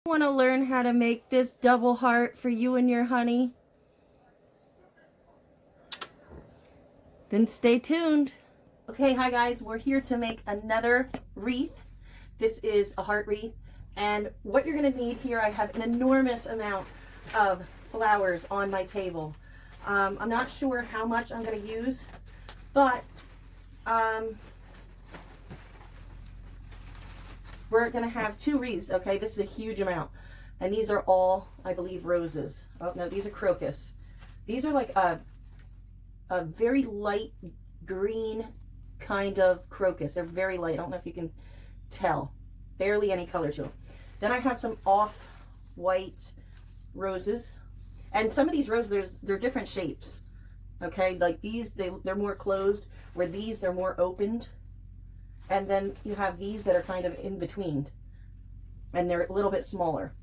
Want to learn how to make this double heart for you and your honey? Then stay tuned. Okay, hi guys, we're here to make another wreath. This is a heart wreath, and what you're going to need here, I have an enormous amount of flowers on my table. I'm not sure how much I'm going to use, but we're going to have two wreaths, okay? This is a huge amount. And these are all, I believe, roses. Oh, no, these are crocus. These are like a very light green kind of crocus. They're very light. I don't know if you can tell. Barely any color to them. Then I have some off-white roses. And some of these roses, they're different shapes. Okay, like these, they're more closed. Where these, they're more opened. And then you have these that are kind of in between. And they're a little bit smaller.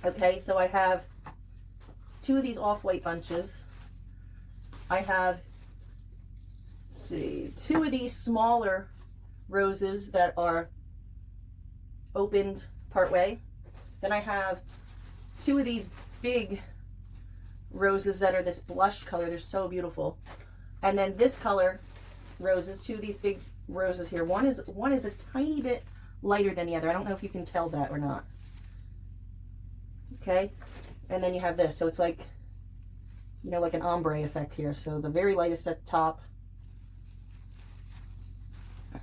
Okay, so I have two of these off-white bunches. I have, let's see, two of these smaller roses that are opened partway. Then I have two of these big roses that are this blush color. They're so beautiful. And then this color roses, two of these big roses here. One is a tiny bit lighter than the other. I don't know if you can tell that or not. Okay, and then you have this, so it's like, you know, like an ombre effect here. So the very lightest at the top, and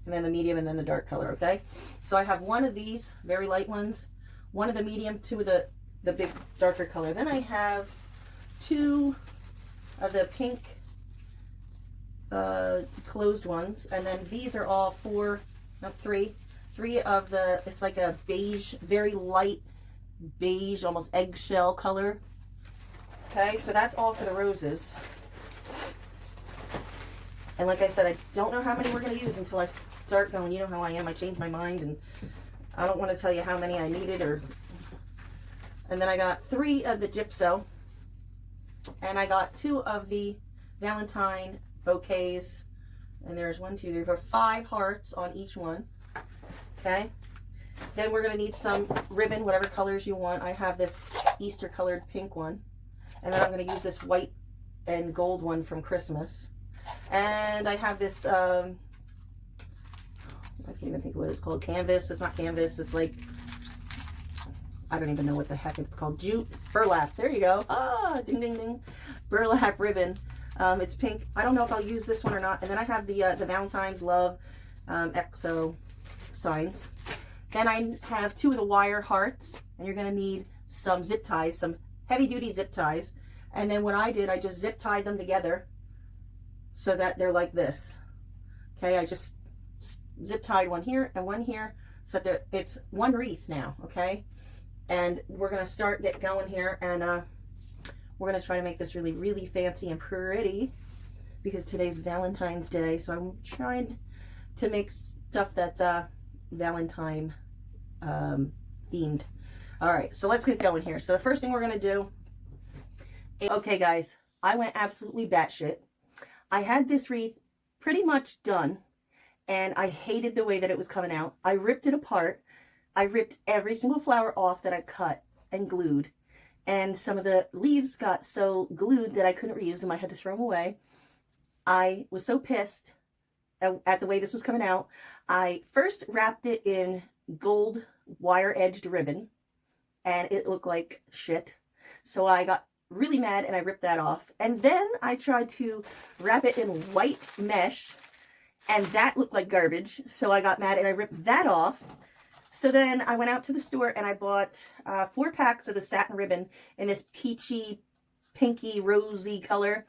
then the medium, and then the dark color. Okay, so I have one of these very light ones, one of the medium, two of the big darker color. Then I have two of the pink closed ones, and then these are all three of the, it's like a beige, very light beige, almost eggshell color. Okay, so that's all for the roses. And like I said, I don't know how many we're going to use until I start going. You know how I am, I change my mind, and I don't want to tell you how many I needed. And then I got 3 of the gypso, and I got 2 of the Valentine bouquets, and there's 1, 2, 3, 4, 5 hearts on each one. Okay, then we're going to need some ribbon, whatever colors you want. I have this Easter colored pink one, and then I'm going to use this white and gold one from Christmas. And I have this I can't even think of what it's called. Canvas. It's not canvas, it's like, I don't even know what the heck it's called. Jute burlap. There you go. Ah, ding ding ding. Burlap ribbon. It's pink. I don't know if I'll use this one or not. And then I have the Valentine's Love EXO signs. Then I have 2 of the wire hearts, and you're going to need some zip ties, some heavy duty zip ties. And then what I did, I just zip tied them together so that they're like this. Okay, I just zip tied one here and one here, so that it's one wreath now. Okay, and we're going to get going here, and we're going to try to make this really, really fancy and pretty, because today's Valentine's Day. So I'm trying to make stuff that's Valentine themed. All right, so let's get going here. So the first thing we're going to do is, okay guys, I went absolutely batshit. I had this wreath pretty much done, and I hated the way that it was coming out. I ripped it apart. I ripped every single flower off that I cut and glued. And some of the leaves got so glued that I couldn't reuse them. I had to throw them away. I was so pissed at the way this was coming out. I first wrapped it in gold wire-edged ribbon, and it looked like shit. So I got really mad, and I ripped that off. And then I tried to wrap it in white mesh, and that looked like garbage. So I got mad, and I ripped that off. So then I went out to the store, and I bought 4 packs of the satin ribbon in this peachy, pinky, rosy color.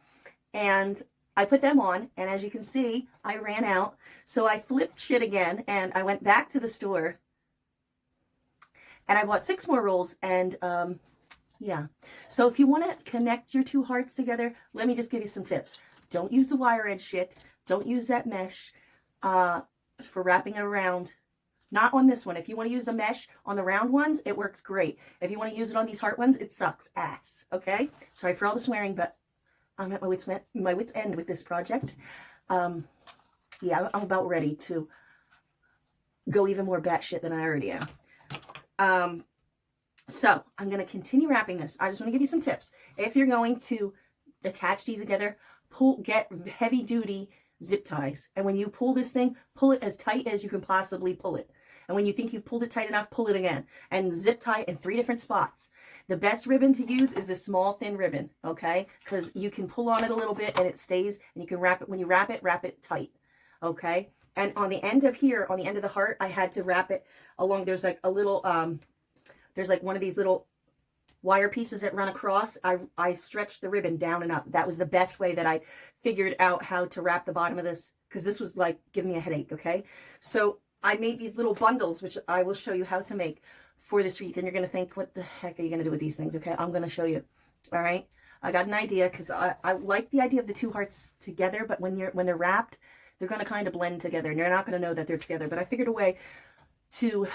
And I put them on, and as you can see, I ran out. So I flipped shit again, and I went back to the store, and I bought 6 more rolls, and yeah. So if you want to connect your 2 hearts together, let me just give you some tips. Don't use the wire edge shit. Don't use that mesh for wrapping it around. Not on this one. If you want to use the mesh on the round ones, it works great. If you want to use it on these heart ones, it sucks ass. Okay? Sorry for all the swearing, but I'm at my wit's end with this project. Yeah, I'm about ready to go even more batshit than I already am. So I'm going to continue wrapping this. I just want to give you some tips. If you're going to attach these together, get heavy duty zip ties. And when you pull this thing, pull it as tight as you can possibly pull it. And when you think you've pulled it tight enough, pull it again. And zip tie in 3 different spots. The best ribbon to use is the small, thin ribbon, okay? Because you can pull on it a little bit and it stays, and you can wrap it. When you wrap it tight, okay? And on the end of here, on the end of the heart, I had to wrap it along. There's like a little, there's like one of these little wire pieces that run across. I stretched the ribbon down and up. That was the best way that I figured out how to wrap the bottom of this, because this was like giving me a headache, okay? So I made these little bundles, which I will show you how to make for this wreath. And you're going to think, what the heck are you going to do with these things? Okay, I'm going to show you. All right. I got an idea, because I like the idea of the 2 hearts together, but when they're wrapped, they're going to kind of blend together, and you're not going to know that they're together. But I figured a way to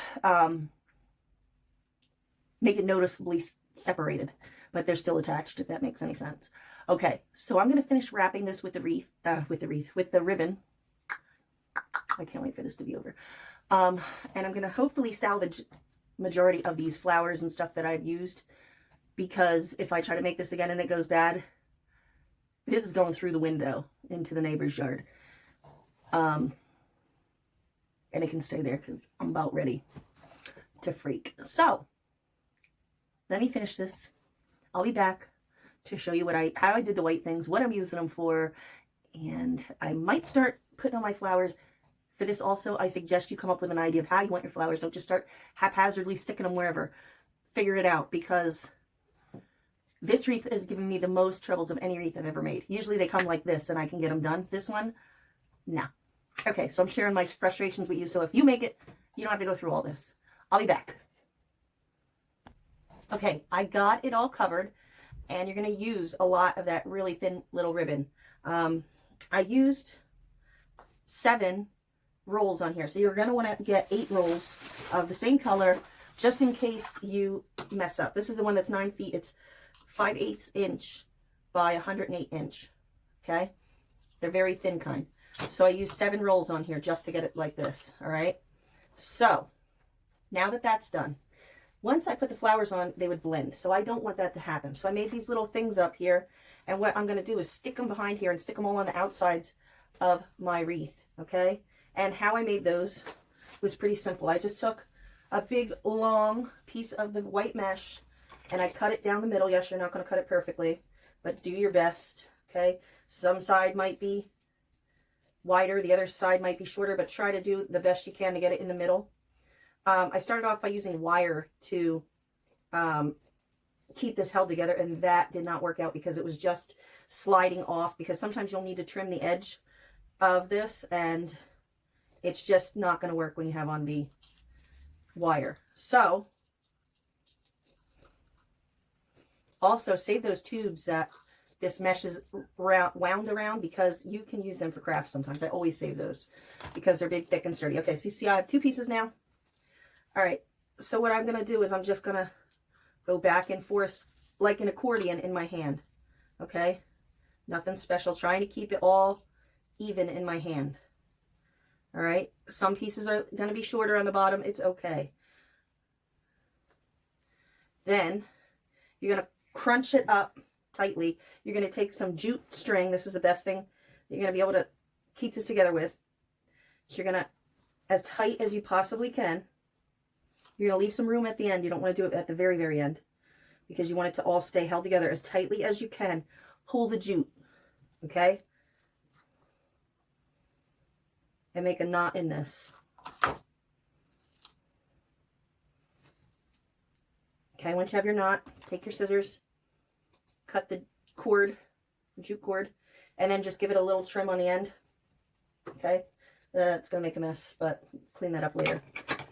make it noticeably separated, but they're still attached, if that makes any sense. Okay, so I'm going to finish wrapping this with the ribbon. I can't wait for this to be over. And I'm going to hopefully salvage majority of these flowers and stuff that I've used, because if I try to make this again and it goes bad, this is going through the window into the neighbor's yard. And it can stay there because I'm about ready to freak. So let me finish this. I'll be back to show you how I did the white things, what I'm using them for, and I might start putting on my flowers. For this also, I suggest you come up with an idea of how you want your flowers. Don't just start haphazardly sticking them wherever. Figure it out, because this wreath has given me the most troubles of any wreath I've ever made. Usually they come like this and I can get them done. This one, no. Okay, so I'm sharing my frustrations with you. So if you make it, you don't have to go through all this. I'll be back. Okay, I got it all covered, and you're going to use a lot of that really thin little ribbon. I used 7 rolls on here, so you're going to want to get 8 rolls of the same color, just in case you mess up. This is the one that's 9 feet. It's 5/8 inch by 108 inch. Okay, they're very thin kind. So I used 7 rolls on here just to get it like this. All right, so now that that's done, once I put the flowers on, they would blend. So I don't want that to happen. So I made these little things up here, and what I'm going to do is stick them behind here and stick them all on the outsides of my wreath. Okay, and how I made those was pretty simple. I just took a big long piece of the white mesh and I cut it down the middle. Yes, you're not going to cut it perfectly, but do your best. Okay, some side might be wider, the other side might be shorter, but try to do the best you can to get it in the middle. I started off by using wire to keep this held together, and that did not work out because it was just sliding off, because sometimes you'll need to trim the edge of this, and it's just not going to work when you have on the wire. So also save those tubes that this mesh is wound around, because you can use them for crafts sometimes. I always save those because they're big, thick, and sturdy. Okay, so you see I have 2 pieces now. All right, so what I'm going to do is I'm just going to go back and forth like an accordion in my hand. Okay, nothing special, trying to keep it all even in my hand. All right, some pieces are going to be shorter on the bottom. It's okay. Then you're going to crunch it up tightly. You're going to take some jute string. This is the best thing you're going to be able to keep this together with. So you're going to, as tight as you possibly can. You're going to leave some room at the end. You don't want to do it at the very, very end, because you want it to all stay held together as tightly as you can. Pull the jute, okay? And make a knot in this. Okay, once you have your knot, take your scissors, cut the cord, the jute cord, and then just give it a little trim on the end. Okay, it's going to make a mess, but clean that up later.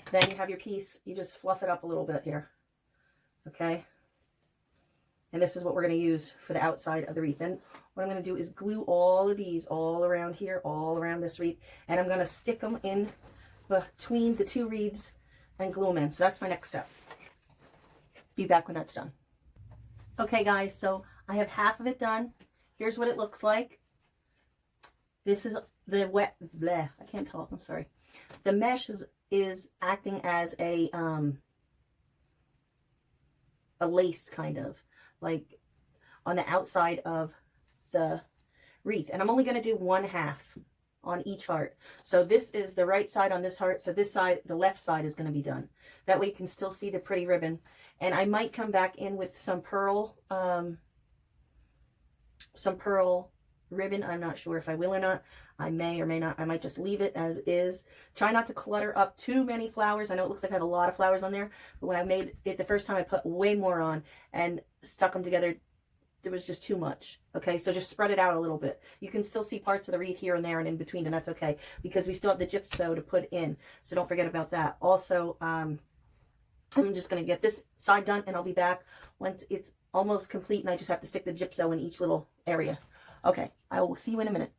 Then you have your piece, you just fluff it up a little bit here. Okay, and this is what we're going to use for the outside of the wreath. And what I'm going to do is glue all of these all around here, all around this wreath, and I'm going to stick them in between the 2 wreaths and glue them in. So that's my next step. Be back when that's done. Okay guys, so I have half of it done. Here's what it looks like. This is the wet, I can't talk, I'm sorry. The mesh is acting as a a lace kind of, like on the outside of the wreath. And I'm only going to do 1/2 on each heart. So this is the right side on this heart. So this side, the left side is going to be done. That way you can still see the pretty ribbon. And I might come back in with some pearl ribbon. I'm not sure if I will or not. I may or may not. I might just leave it as is. Try not to clutter up too many flowers. I know it looks like I have a lot of flowers on there, but when I made it the first time, I put way more on and stuck them together. There was just too much. Okay, so just spread it out a little bit. You can still see parts of the wreath here and there and in between, and that's okay, because we still have the gypso to put in, so don't forget about that. Also, I'm just going to get this side done, and I'll be back once it's almost complete, and I just have to stick the gypso in each little area. Okay, I will see you in a minute.